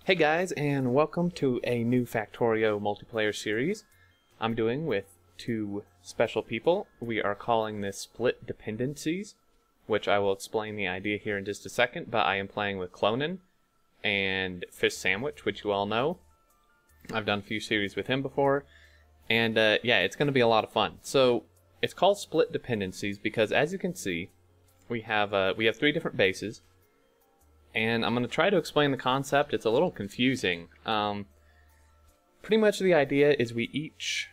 Hey guys, and welcome to a new Factorio multiplayer series I'm doing with two special people. We are calling this Split Dependencies, which I will explain the idea here in just a second, but I am playing with Clonin and Fish Sandwich, which you all know. I've done a few series with him before, and yeah, it's going to be a lot of fun. So, it's called Split Dependencies because, as you can see, we have three different bases. And I'm going to try to explain the concept. It's a little confusing. Pretty much the idea is we each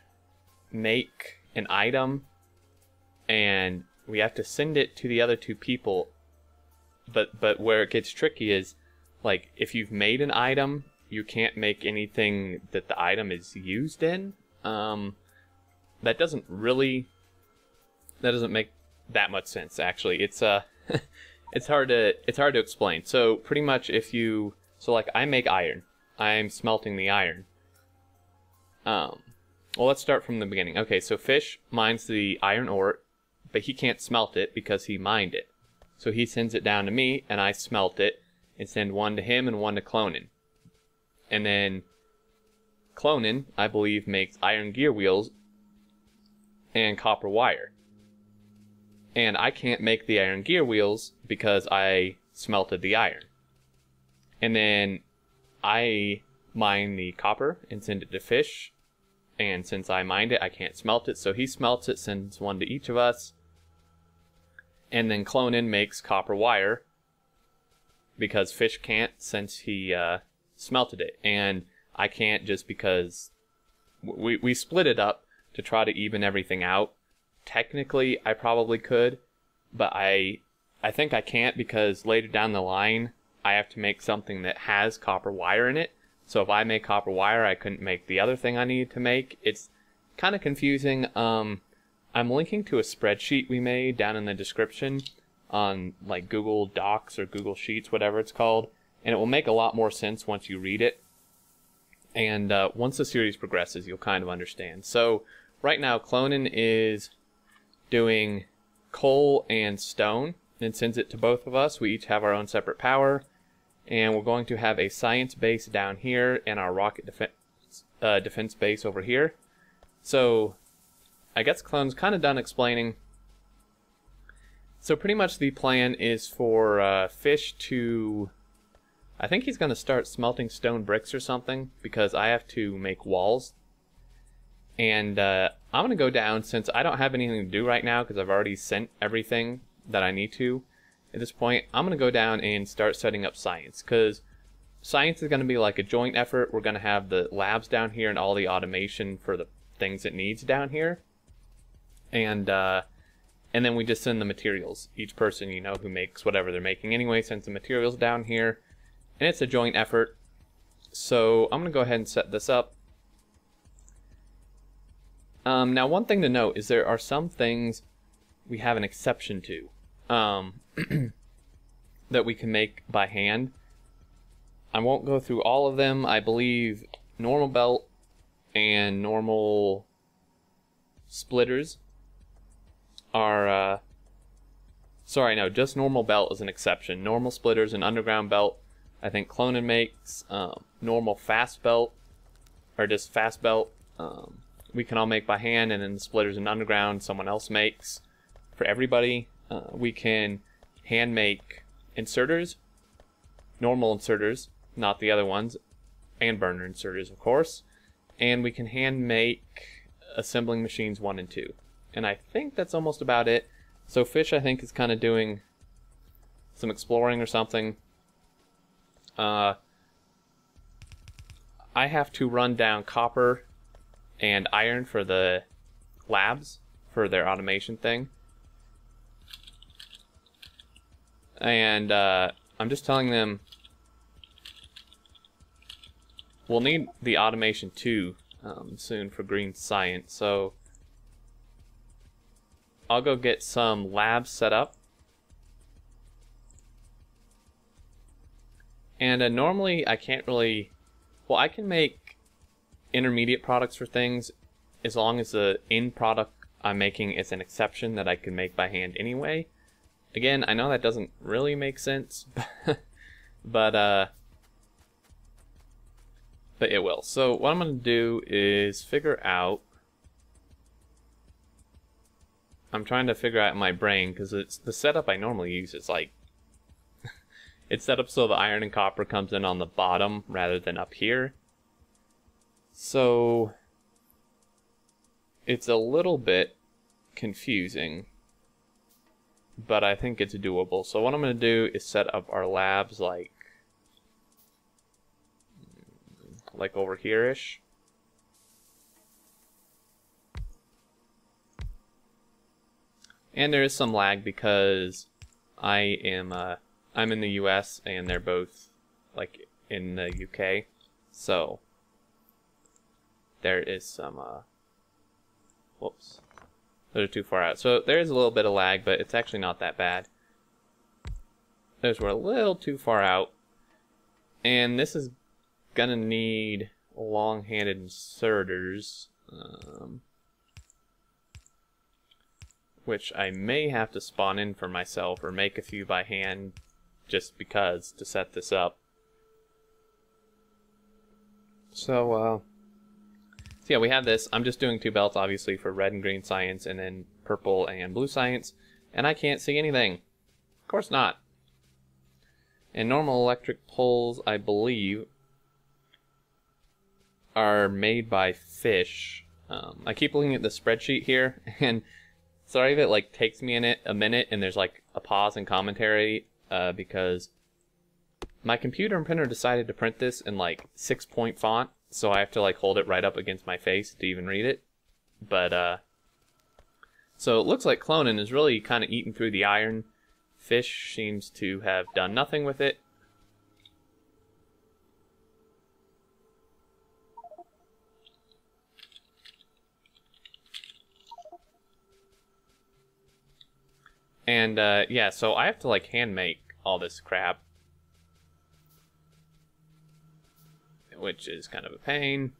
make an item and we have to send it to the other two people. But where it gets tricky is, like, if you've made an item, you can't make anything that the item is used in. That doesn't make that much sense, actually. It's It's hard to explain. So pretty much like I make iron. I'm smelting the iron. Well, let's start from the beginning. Okay, so Fish mines the iron ore, but he can't smelt it because he mined it. So he sends it down to me, and I smelt it, and send one to him and one to Clonin. And then Clonin, I believe, makes iron gear wheels and copper wire. And I can't make the iron gear wheels because I smelted the iron. And then I mine the copper and send it to Fish. And since I mined it, I can't smelt it. So he smelts it, sends one to each of us. And then Clonin makes copper wire because Fish can't, since he smelted it. And I can't just because we split it up to try to even everything out. Technically, I probably could, but I think I can't because later down the line, I have to make something that has copper wire in it. So if I make copper wire, I couldn't make the other thing I needed to make. It's kind of confusing. I'm linking to a spreadsheet we made down in the description on like Google Docs or Google Sheets, whatever it's called, and it will make a lot more sense once you read it. And once the series progresses, you'll kind of understand. So right now, Clonin is doing coal and stone and sends it to both of us. We each have our own separate power, and we're going to have a science base down here and our rocket defense base over here. So I guess Clonin's kind of done explaining. So pretty much the plan is for Fish to, I think he's going to start smelting stone bricks or something because I have to make walls. And I'm going to go down, since I don't have anything to do right now because I've already sent everything that I need to at this point. I'm going to go down and start setting up science, because science is going to be like a joint effort. We're going to have the labs down here and all the automation for the things it needs down here. And then we just send the materials. Each person, you know, who makes whatever they're making anyway, sends the materials down here. And it's a joint effort. So I'm going to go ahead and set this up. Now, one thing to note is there are some things we have an exception to that we can make by hand. I won't go through all of them. I believe normal belt and normal splitters are... sorry, no, just normal belt is an exception. Normal splitters and underground belt, I think Clonin makes. Normal fast belt, or just fast belt, we can all make by hand, and then the splitters and underground someone else makes for everybody. We can hand make inserters, normal inserters, not the other ones, and burner inserters, of course. And we can hand make assembling machines 1 and 2. And I think that's almost about it. So Fish, I think, is kind of doing some exploring or something. I have to run down copper and iron for the labs for their automation thing. And I'm just telling them we'll need the automation too soon for green science. So I'll go get some labs set up. And normally I can't really, well, I can make intermediate products for things as long as the end product I'm making is an exception that I can make by hand anyway. Again, I know that doesn't really make sense, but but it will. So what I'm going to do is figure out... I'm trying to figure out in my brain, because it's the setup I normally use is like... it's set up so the iron and copper comes in on the bottom rather than up here. So... it's a little bit confusing, but I think it's doable. So what I'm going to do is set up our labs like over here-ish. And there is some lag because I'm in the US and they're both like in the UK. So there is some whoops. Those are too far out. So there is a little bit of lag, but it's actually not that bad. Those were a little too far out. And this is gonna need long-handed inserters, which I may have to spawn in for myself or make a few by hand just because to set this up. So yeah, we have this. I'm just doing 2 belts, obviously, for red and green science, and then purple and blue science. And I can't see anything. Of course not. And normal electric poles, I believe, are made by fish. I keep looking at the spreadsheet here, and sorry if it like takes me a minute, and there's like a pause and commentary, because my computer and printer decided to print this in like 6-point font. So I have to like hold it right up against my face to even read it. But so it looks like cloning is really kind of eating through the iron. Fish seems to have done nothing with it. And yeah, so I have to like hand make all this crap, which is kind of a pain.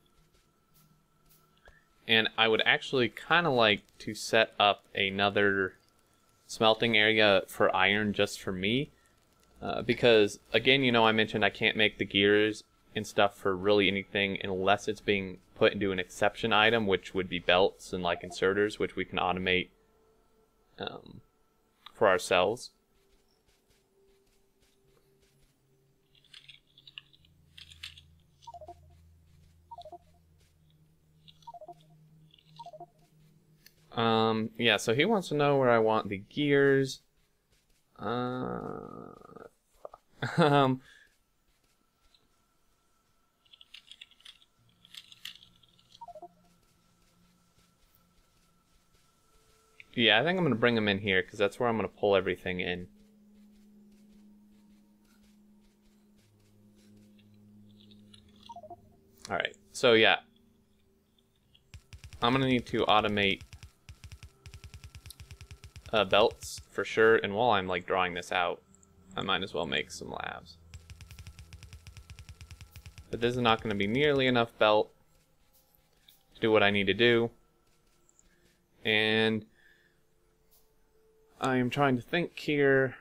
And I would actually kind of like to set up another smelting area for iron just for me. Because, again, you know, I mentioned I can't make the gears and stuff for really anything unless it's being put into an exception item, which would be belts and like inserters, which we can automate for ourselves. Yeah, so he wants to know where I want the gears. Yeah, I think I'm going to bring them in here because that's where I'm going to pull everything in. Alright, so yeah. I'm going to need to automate belts for sure, and while I'm like drawing this out, I might as well make some labs. But this is not going to be nearly enough belt to do what I need to do. And I am trying to think here.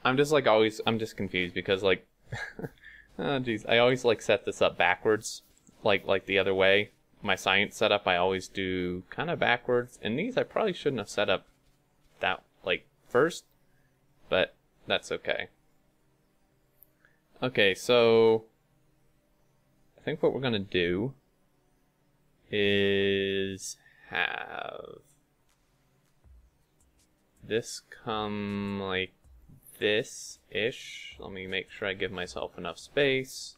I'm just like always, I'm just confused because like, oh geez, I always like set this up backwards, like the other way. My science setup I always do kind of backwards, and these I probably shouldn't have set up that like first, but that's okay. Okay, so I think what we're gonna do is have this come like this-ish. Let me make sure I give myself enough space.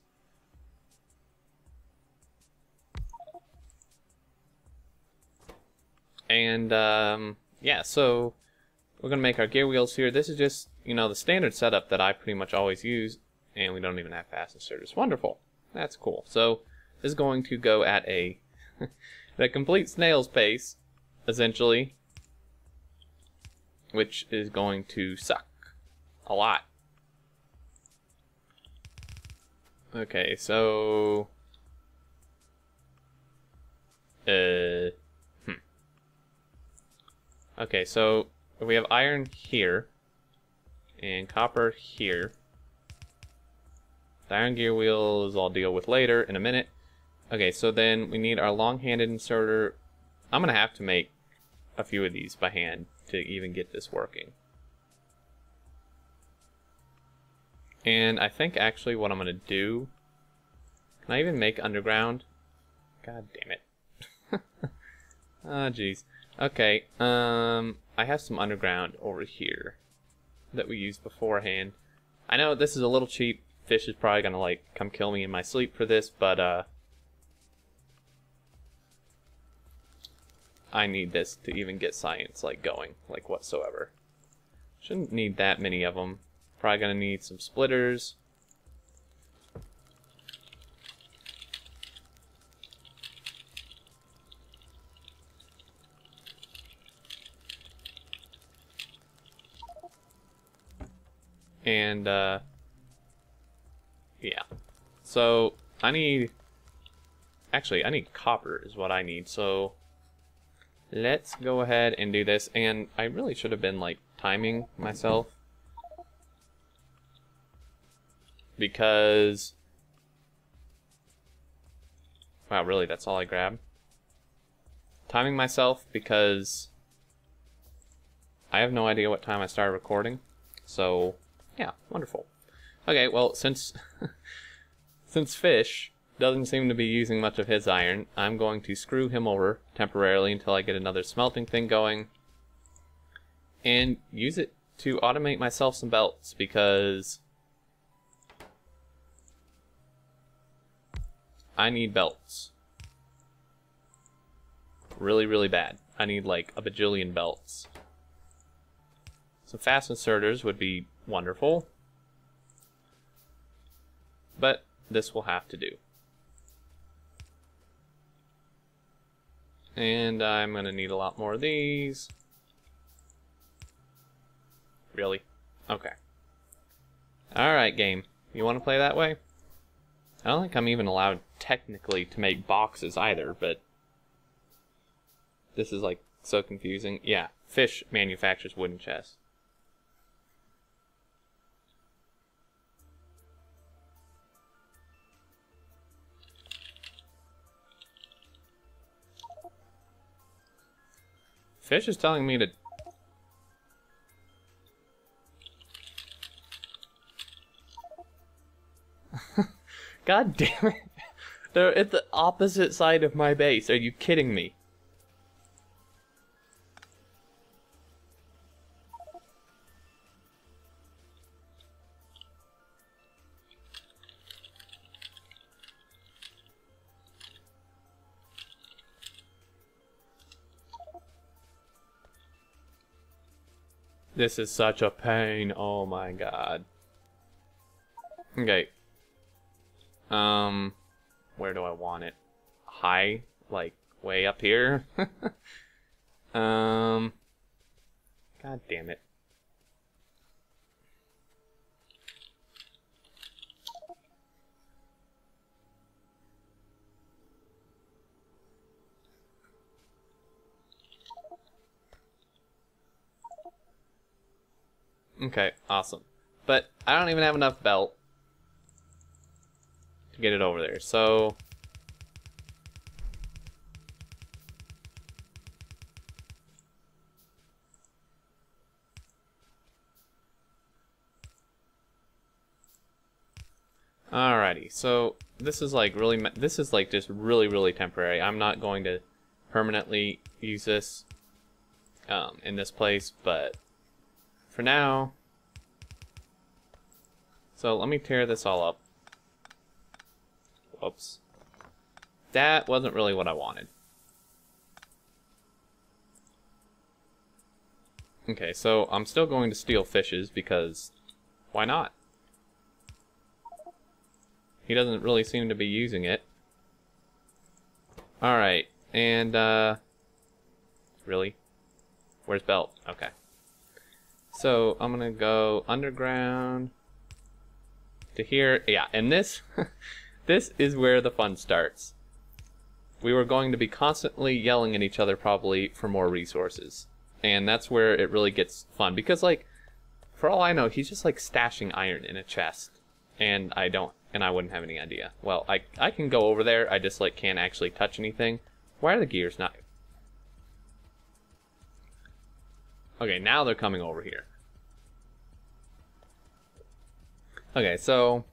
And yeah, so we're gonna make our gear wheels here. This is just, you know, the standard setup that I pretty much always use, and we don't even have fast inserters. Wonderful. That's cool. So this is going to go at a at a complete snail's pace, essentially, which is going to suck a lot. Okay, so okay, so we have iron here and copper here. The iron gear wheels I'll deal with later in a minute. Okay, so then we need our long-handed inserter. I'm gonna have to make a few of these by hand to even get this working. And I think actually what I'm gonna do, can I even make underground? God damn it. Ah, jeez. Okay, I have some underground over here that we used beforehand. I know this is a little cheap. Fish is probably gonna like come kill me in my sleep for this, but I need this to even get science like going, like whatsoever. Shouldn't need that many of them. Probably gonna need some splitters. And yeah. So I need, actually I need copper is what I need. So let's go ahead and do this. And I really should have been like timing myself, because wow, really that's all I grabbed. Timing myself because I have no idea what time I started recording. So yeah, wonderful. Okay, well, since since Fish doesn't seem to be using much of his iron, I'm going to screw him over temporarily until I get another smelting thing going, and use it to automate myself some belts, because I need belts. Really, really bad. I need like a bajillion belts. Some fast inserters would be wonderful, but this will have to do. And I'm gonna need a lot more of these. Really? Okay. Alright, game. You want to play that way? I don't think I'm even allowed technically to make boxes either, but this is like so confusing. Yeah, Fish manufactures wooden chests. Fish is telling me to... God damn it. They're at the opposite side of my base. Are you kidding me? This is such a pain. Oh my god. Okay. Where do I want it? High? Like, way up here? God damn it. Okay, awesome. But I don't even have enough belt to get it over there, so... Alrighty, so this is like really, this is like just really temporary. I'm not going to permanently use this in this place, but for now. So let me tear this all up. Whoops. That wasn't really what I wanted. Okay, so I'm still going to steal Fishes because why not? He doesn't really seem to be using it. Alright, and really? Where's Belt? Okay. So I'm gonna go underground to here. Yeah, and this this is where the fun starts. We were going to be constantly yelling at each other probably for more resources. And that's where it really gets fun, because like for all I know he's just like stashing iron in a chest and I don't and I wouldn't have any idea. Well, I can go over there, I just like can't actually touch anything. Why are the gears not... Okay, now they're coming over here. Okay, so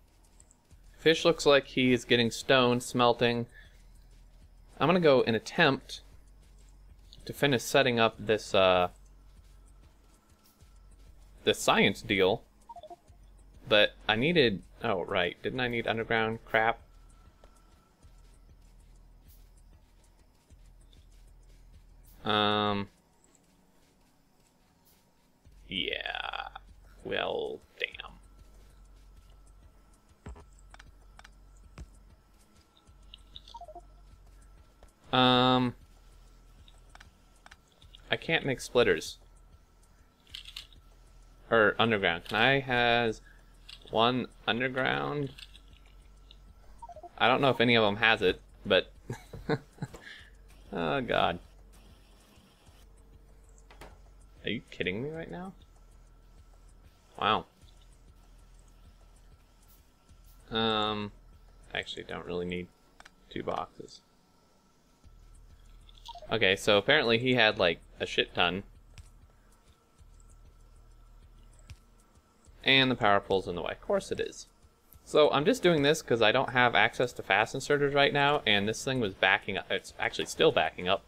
fish looks like he is getting stoned, smelting. I'm gonna go and attempt to finish setting up this this science deal, but I needed... Oh, right. Didn't I need underground crap? Yeah. Well, damn. I can't make splitters. Or underground. Can I has one underground? I don't know if any of them has it, but oh god. Are you kidding me right now? Wow. Actually don't really need 2 boxes. Okay, so apparently he had like a shit ton. And the power pole's in the way. Of course it is. So I'm just doing this because I don't have access to fast inserters right now, and this thing was backing up. It's actually still backing up,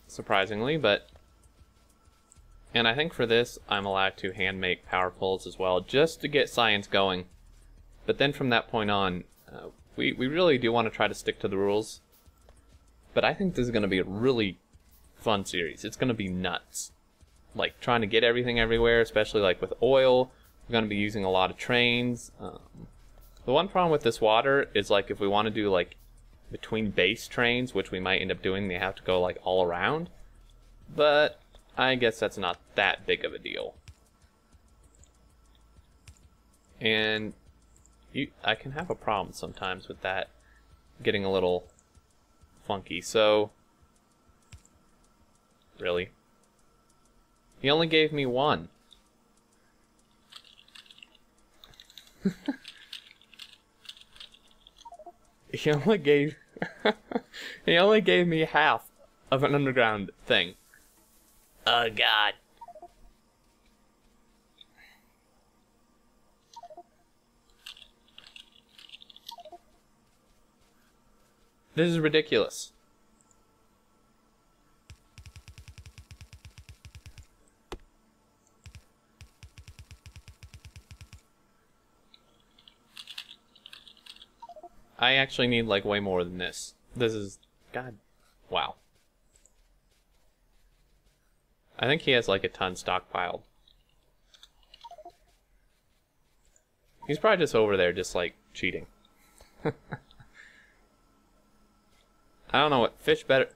surprisingly, but... And I think for this, I'm allowed to hand make power poles as well, just to get science going. But then from that point on, we really do want to try to stick to the rules. But I think this is going to be a really fun series. It's going to be nuts. Like, trying to get everything everywhere, especially like with oil. We're going to be using a lot of trains. The one problem with this water is, like, if we want to do, like, between base trains, which we might end up doing, they have to go, like, all around. But I guess that's not that big of a deal. And I can have a problem sometimes with that getting a little funky, so... Really? He only gave me 1. He only gave... he only gave me half of an underground thing. Oh god. This is ridiculous. I actually need like way more than this. This is... God. Wow. I think he has like a ton stockpiled. He's probably just over there just like cheating. I don't know what fish better...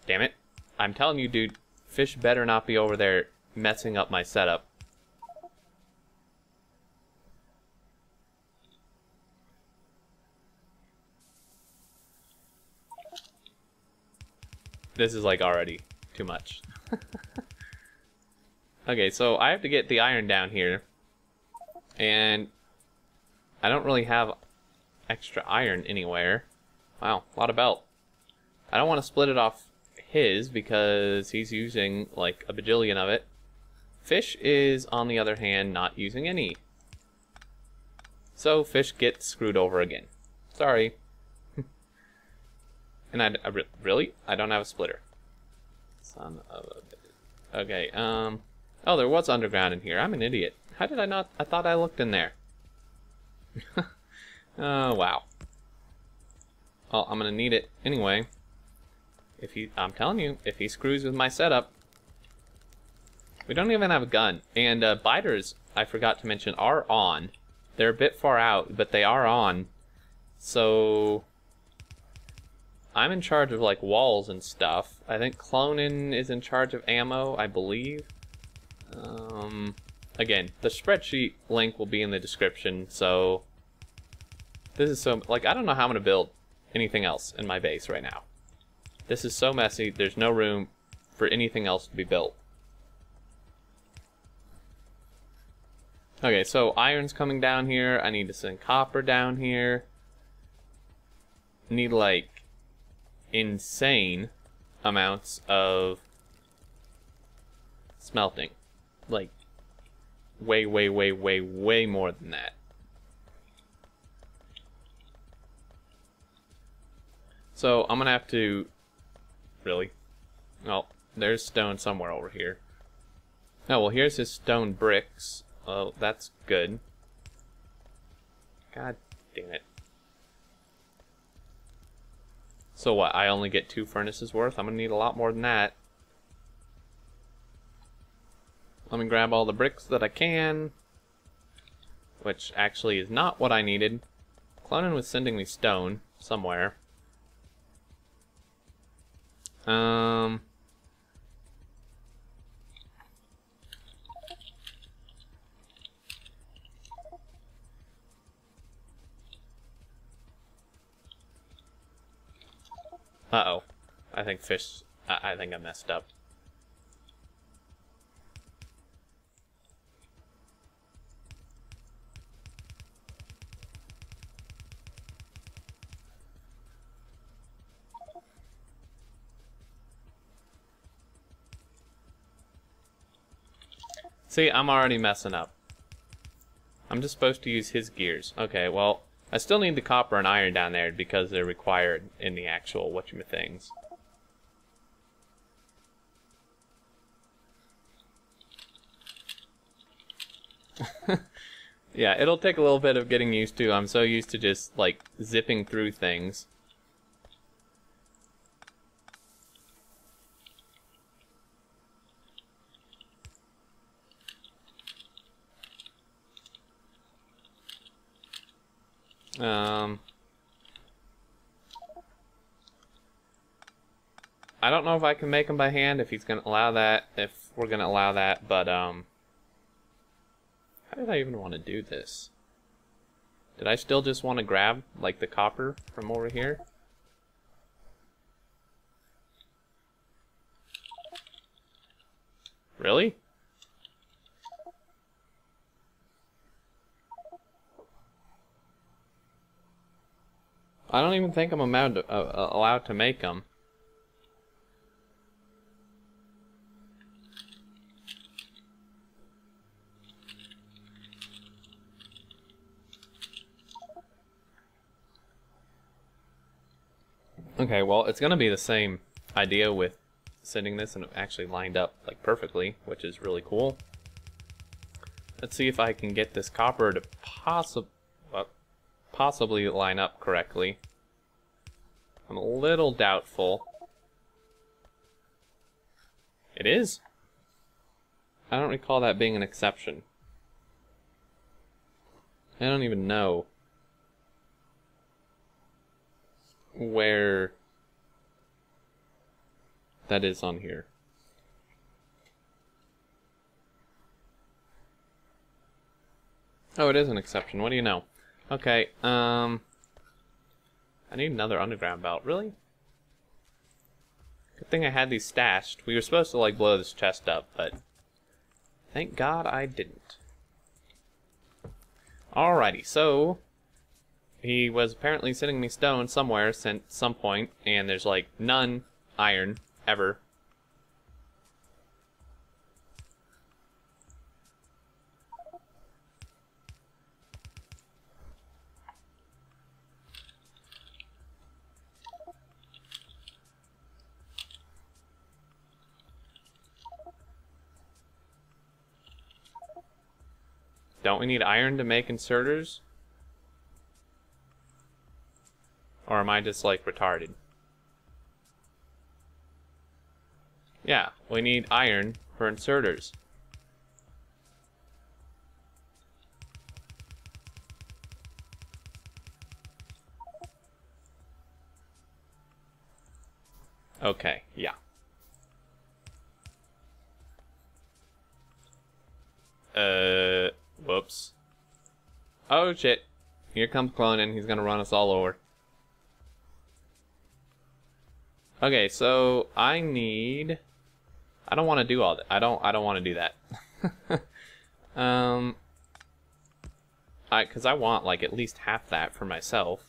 Damn it. I'm telling you, dude, fish better not be over there messing up my setup. This is like already too much. Okay, so I have to get the iron down here. And I don't really have extra iron anywhere. Wow, a lot of belt. I don't want to split it off his because he's using like a bajillion of it. Fish is, on the other hand, not using any. So fish gets screwed over again. Sorry. And really? I don't have a splitter. Son of a bitch. Okay, oh, there was underground in here. I'm an idiot. How did I not? I thought I looked in there. Oh, wow. Well, I'm gonna need it anyway. I'm telling you, if he screws with my setup. We don't even have a gun. And biters, I forgot to mention, are on. They're a bit far out, but they are on. So... I'm in charge of like walls and stuff. I think Clonin is in charge of ammo, I believe. Again, the spreadsheet link will be in the description, so... This is so... Like, I don't know how I'm going to build anything else in my base right now. This is so messy, there's no room for anything else to be built. Okay, so iron's coming down here. I need to send copper down here. Need like insane amounts of smelting. Like way more than that. So I'm gonna have to really. Oh, there's stone somewhere over here. Oh, well, here's his stone bricks. Oh, that's good. God damn it. So what, I only get 2 furnaces worth? I'm gonna need a lot more than that. Let me grab all the bricks that I can. Which actually is not what I needed. Clonin was sending me stone somewhere. Uh-oh. I think I think I messed up. See, I'm already messing up. I'm just supposed to use his gears. Okay, well, I still need the copper and iron down there because they're required in the actual whatchamithings. Yeah, it'll take a little bit of getting used to. I'm so used to just, like, zipping through things. I don't know if I can make them by hand, if he's gonna allow that, if we're gonna allow that, but, how did I even want to do this? Did I still just want to grab, like, the copper from over here? Really? I don't even think I'm allowed to make them. Okay, well, it's gonna be the same idea with sending this, and it actually lined up like perfectly, which is really cool. Let's see if I can get this copper to possibly line up correctly. I'm a little doubtful. It is? I don't recall that being an exception. I don't even know where that is on here. Oh, it is an exception. What do you know? Okay, I need another underground belt. Really? Good thing I had these stashed. We were supposed to, like, blow this chest up, but thank God I didn't. Alrighty, so he was apparently sending me stone somewhere at some point, and there's, like, none iron ever. Don't we need iron to make inserters? Or am I just, like, retarded? Yeah, we need iron for inserters. Okay, yeah. Whoops. Oh shit. Here comes Clonin. He's gonna run us all over. Okay, so I need... I don't want to do all that. I don't want to do that. Because I want, like, at least half that for myself.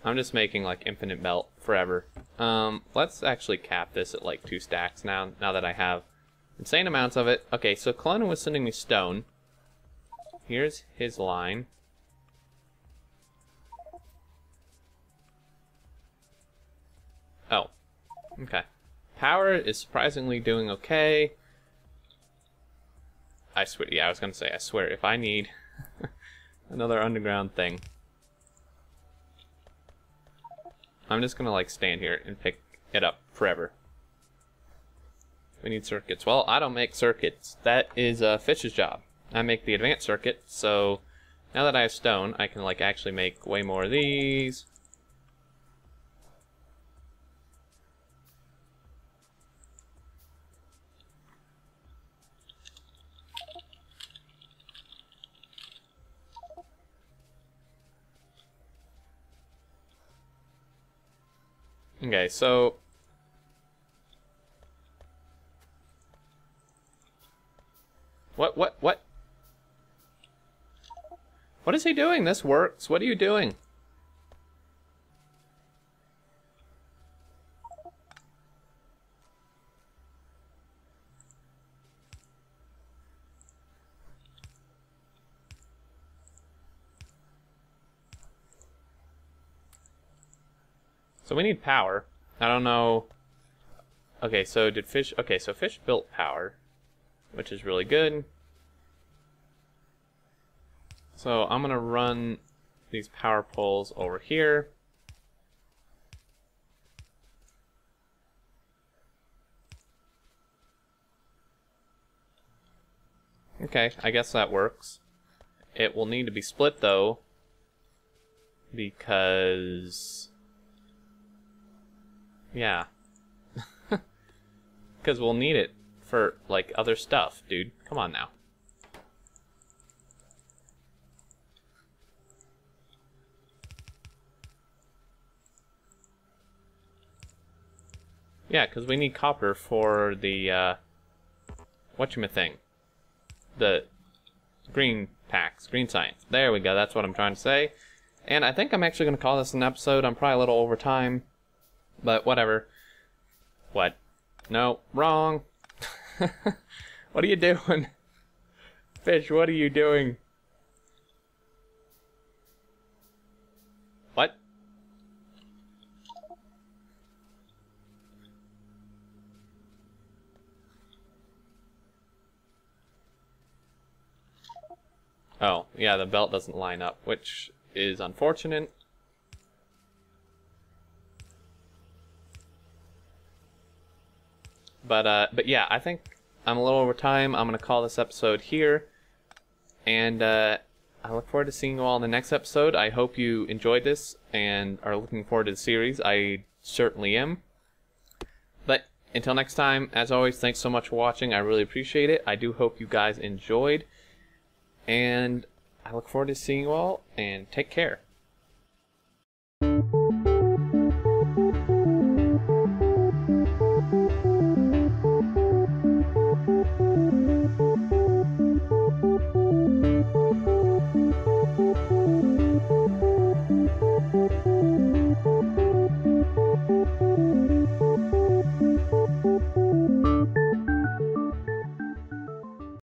I'm just making, like, infinite melt forever. Let's actually cap this at, like, 2 stacks now that I have insane amounts of it. Okay, so Clone was sending me stone. Here's his line. Oh, okay. Power is surprisingly doing okay. I swear, yeah, I was gonna say, I swear, if I need another underground thing, I'm just gonna, like, stand here and pick it up forever. We need circuits. Well, I don't make circuits. That is Fish's job. I make the advanced circuit, so now that I have stone, I can, like, actually make way more of these. Okay, so what? What is he doing? This works. What are you doing? So we need power. I don't know. Okay, so did Fish... Okay, so Fish built power, which is really good. So I'm going to run these power poles over here. Okay, I guess that works. It will need to be split, though, because... Yeah. Because we'll need it for, like, other stuff, dude. Come on now. Yeah, because we need copper for the, whatchamithing. The green packs, green science. There we go, that's what I'm trying to say. And I think I'm actually going to call this an episode. I'm probably a little over time. But whatever. What? No, wrong. What are you doing? Fish, what are you doing? What? Oh, yeah, the belt doesn't line up, which is unfortunate. But yeah, I think I'm a little over time. I'm going to call this episode here. And I look forward to seeing you all in the next episode. I hope you enjoyed this and are looking forward to the series. I certainly am. But until next time, as always, thanks so much for watching. I really appreciate it. I do hope you guys enjoyed. And I look forward to seeing you all, and take care.